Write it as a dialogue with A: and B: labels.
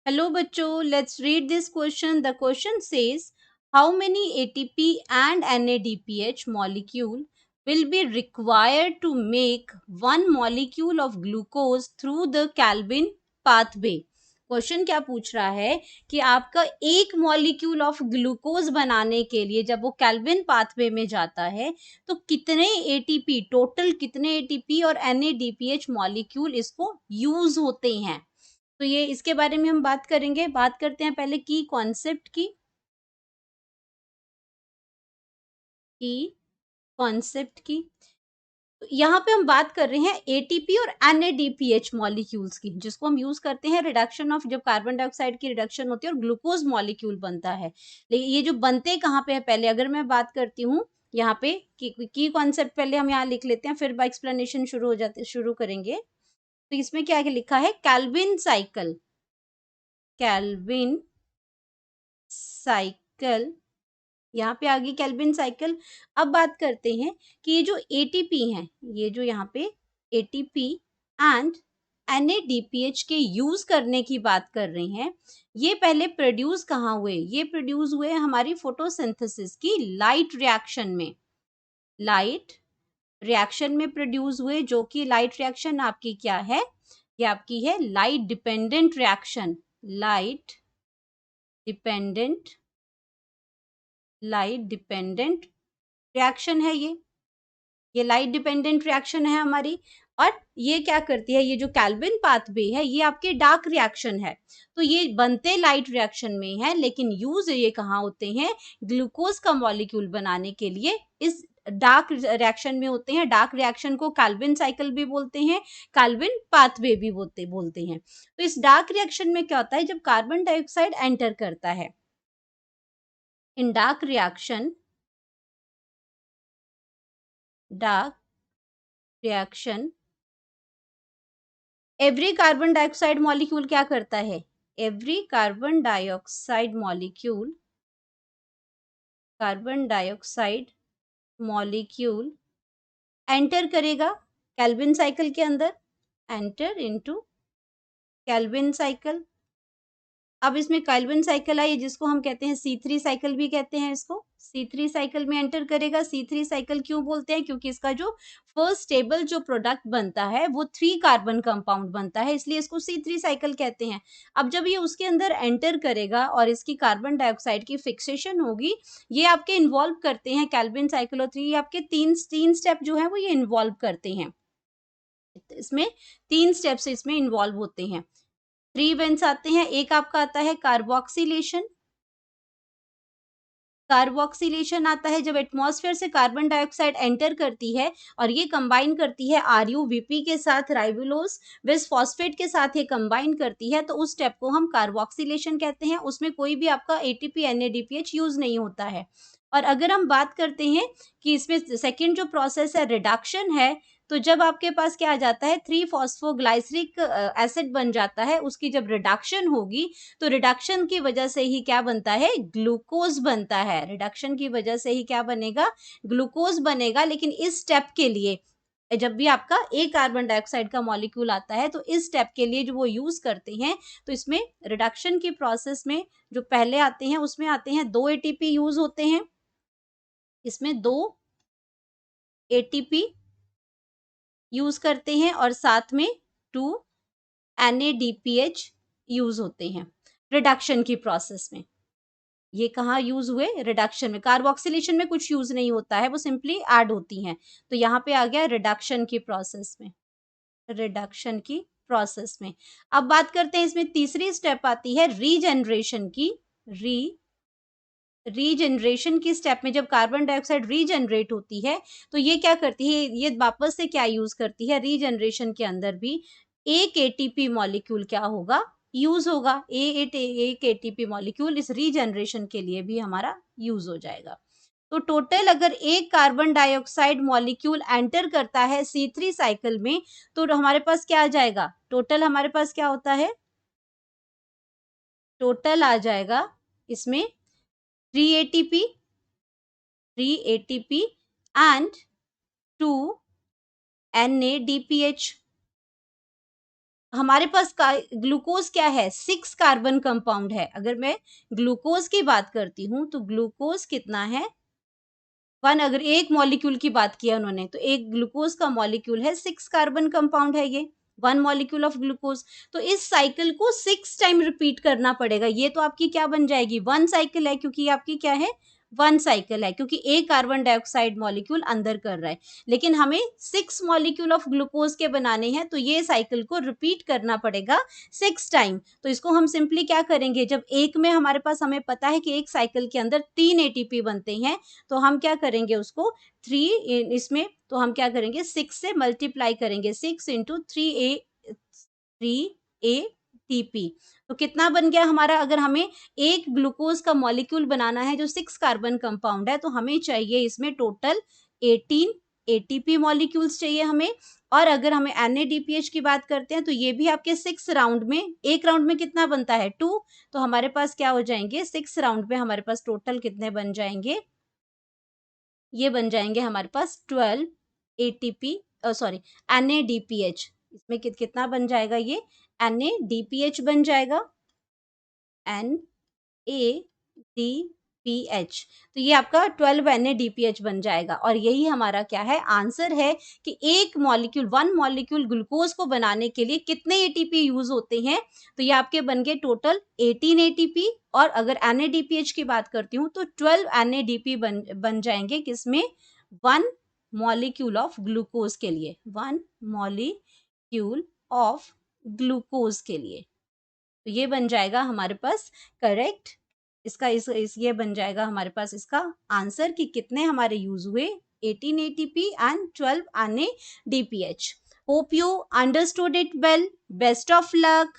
A: Hello bachcho, let's read this question. The question says, how many ATP and NADPH molecule will be required to make one molecule of glucose through the Calvin pathway? Question क्या पूछ रहा है कि आपका एक molecule of glucose बनाने के लिए जब वो कैल्विन पाथवे में जाता है तो कितने एटीपी, टोटल कितने एटीपी और एनएडीपीएच मॉलिक्यूल इसको यूज होते हैं। तो ये इसके बारे में हम बात करेंगे। बात करते हैं पहले की कॉन्सेप्ट की। तो यहाँ पे हम बात कर रहे हैं एटीपी और एनएडीपीएच मॉलिक्यूल्स की, जिसको हम यूज करते हैं रिडक्शन ऑफ, जब कार्बन डाइऑक्साइड की रिडक्शन होती है और ग्लूकोज मॉलिक्यूल बनता है। लेकिन ये जो बनते कहाँ पे है, पहले अगर मैं बात करती हूँ यहाँ पे की कॉन्सेप्ट पहले हम यहाँ लिख लेते हैं, फिर एक्सप्लेनेशन शुरू करेंगे। तो इसमें क्या लिखा है, कैल्विन साइकिल। कैल्विन साइकिल, यहाँ पे आ गई कैल्विन साइकिल। अब बात करते हैं कि ये जो एटीपी हैं, ये जो यहाँ पे एटीपी एंड एनएडीपीएच के यूज करने की बात कर रहे हैं, ये पहले प्रोड्यूस कहाँ हुए, ये प्रोड्यूस हुए हमारी फोटोसिंथेसिस की लाइट रिएक्शन में। लाइट रिएक्शन में प्रोड्यूस हुए, जो कि लाइट रिएक्शन आपकी क्या है, ये आपकी है light dependent reaction. Light dependent reaction है ये लाइट डिपेंडेंट रिएक्शन है हमारी। और ये क्या करती है, ये जो कैल्विन पाथवे है ये आपके डार्क रिएक्शन है। तो ये बनते लाइट रिएक्शन में है, लेकिन यूज ये कहाँ होते हैं, ग्लूकोज का मॉलिक्यूल बनाने के लिए इस डार्क रिएक्शन में होते हैं। डार्क रिएक्शन को कैल्विन साइकिल भी बोलते हैं, कैल्विन पाथवे भी बोलते हैं। तो इस डार्क रिएक्शन में क्या होता है, जब कार्बन डाइऑक्साइड एंटर करता है, इन dark reaction every carbon dioxide molecule क्या करता है, every carbon dioxide molecule enter करेगा कैल्विन साइकिल के अंदर, एंटर इनटू कैल्विन साइकिल। अब इसमें कैल्विन साइकिल आई, जिसको हम कहते हैं C3 साइकिल भी कहते हैं इसको। C3 साइकिल में एंटर करेगा। C3 साइकिल क्यों बोलते हैं, क्योंकि इसका जो फर्स्ट स्टेबल जो प्रोडक्ट बनता है वो 3 कार्बन कंपाउंड बनता है, इसलिए इसको C3 साइकिल कहते हैं। अब जब ये उसके अंदर एंटर करेगा और इसकी कार्बन डाइऑक्साइड की फिक्सेशन होगी, ये आपके इन्वॉल्व करते हैं कैल्विन साइकिल और 3, आपके तीन स्टेप जो है वो ये इन्वॉल्व करते हैं। इसमें 3 स्टेप्स इसमें इन्वॉल्व होते हैं। 3 इवेंट्स आते हैं। एक आपका आता है कार्बोक्सिलेशन। कार्बोक्सिलेशन आता है जब एटमॉस्फेयर से कार्बन डाइऑक्साइड एंटर करती है और ये कंबाइन करती है RuVP के साथ, राइबोलोज बिस फॉस्फेट के साथ ये कंबाइन करती है, तो उस स्टेप को हम कार्बोक्सिलेशन कहते हैं। उसमें कोई भी आपका एटीपी एनएडीपीएच यूज नहीं होता है। और अगर हम बात करते हैं कि इसमें सेकेंड जो प्रोसेस है रिडक्शन है, तो जब आपके पास क्या आ जाता है, 3 फॉस्फोग्लाइसरिक एसिड बन जाता है, उसकी जब रिडक्शन होगी तो रिडक्शन की वजह से ही क्या बनता है, ग्लूकोज बनता है। रिडक्शन की वजह से ही क्या बनेगा, ग्लूकोज बनेगा। लेकिन इस स्टेप के लिए जब भी आपका एक कार्बन डाइऑक्साइड का मॉलिक्यूल आता है तो इस स्टेप के लिए जो वो यूज करते हैं, तो इसमें रिडक्शन की प्रोसेस में जो पहले आते हैं उसमें आते हैं 2 एटीपी यूज होते हैं। इसमें 2 एटीपी यूज करते हैं और साथ में 2 NADPH यूज होते हैं रिडक्शन की प्रोसेस में। ये कहाँ यूज हुए, रिडक्शन में। कार्बोक्सिलेशन में कुछ यूज नहीं होता है, वो सिंपली ऐड होती हैं। तो यहाँ पे आ गया रिडक्शन की प्रोसेस में। रिडक्शन की प्रोसेस में अब बात करते हैं, इसमें तीसरी स्टेप आती है रीजनरेशन की। रीजनरेशन की स्टेप में जब कार्बन डाइऑक्साइड रीजनरेट होती है, तो ये क्या करती है, ये वापस से क्या यूज करती है, रीजनरेशन के अंदर भी एक एटीपी मॉलिक्यूल क्या होगा, यूज होगा। एक एटीपी मॉलिक्यूल इस रीजनरेशन के लिए भी हमारा यूज हो जाएगा। तो टोटल अगर एक कार्बन डाइऑक्साइड मॉलिक्यूल एंटर करता है C3 साइकिल में, तो हमारे पास क्या आ जाएगा, टोटल हमारे पास क्या होता है, टोटल आ जाएगा इसमें 3 एटीपी, 3 ATP and 2 NADPH। हमारे पास ग्लूकोज क्या है, 6 कार्बन कंपाउंड है। अगर मैं ग्लूकोज की बात करती हूँ तो ग्लूकोज कितना है, 1, अगर एक मॉलिक्यूल की बात किया उन्होंने तो एक ग्लूकोज का मॉलिक्यूल है, 6 कार्बन कंपाउंड है ये, 1 मॉलिक्यूल ऑफ ग्लूकोज। तो इस साइकिल को 6 टाइम रिपीट करना पड़ेगा। ये तो आपकी क्या बन जाएगी, 1 साइकिल है, क्योंकि ये आपकी क्या है, 1 साइकिल है, क्योंकि एक कार्बन डाइऑक्साइड मॉलिक्यूल अंदर कर रहा है। लेकिन हमें 6 मॉलिक्यूल ऑफ ग्लूकोज के बनाने हैं, तो ये साइकिल को रिपीट करना पड़ेगा 6 टाइम। तो इसको हम सिंपली क्या करेंगे, जब एक में हमारे पास हमें पता है कि एक साइकिल के अंदर 3 एटीपी बनते हैं, तो हम क्या करेंगे उसको 3 इसमें, तो हम क्या करेंगे 6 से मल्टीप्लाई करेंगे, 6 इंटू 3 ए तो कितना बन गया हमारा, अगर हमें एक ग्लूकोज का मॉलिक्यूल बनाना है जो 6 कार्बन कंपाउंड है, तो हमें चाहिए इसमें टोटल 18 एटीपी मॉलिक्यूल्स चाहिए हमें। और अगर हमें NADPH की बात करते हैं तो ये भी आपके 6 राउंड में, एक राउंड में कितना बनता है 2, तो हमारे पास क्या हो जाएंगे 6 राउंड में हमारे पास टोटल कितने बन जाएंगे, ये बन जाएंगे हमारे पास 12 एटीपी, सॉरी NADPH। इसमें कितना बन जाएगा, ये NADPH बन जाएगा, NADPH। तो ये आपका 12 NADPH बन जाएगा। और यही हमारा क्या है, आंसर है कि एक मॉलिक्यूल, 1 मॉलिक्यूल ग्लूकोज को बनाने के लिए कितने एटीपी यूज होते हैं। तो ये आपके बन गए टोटल 18 एटीपी। और अगर NADPH की बात करती हूँ तो 12 NADP बन जाएंगे, किसमें, 1 मॉलिक्यूल ऑफ ग्लूकोज के लिए, 1 मॉलिक्यूल ऑफ ग्लूकोज के लिए। तो ये बन जाएगा हमारे पास करेक्ट, इसका इस ये बन जाएगा हमारे पास इसका आंसर कि कितने हमारे यूज हुए, 18 ATP and 12 NADPH। Hope you understood it well, best of luck.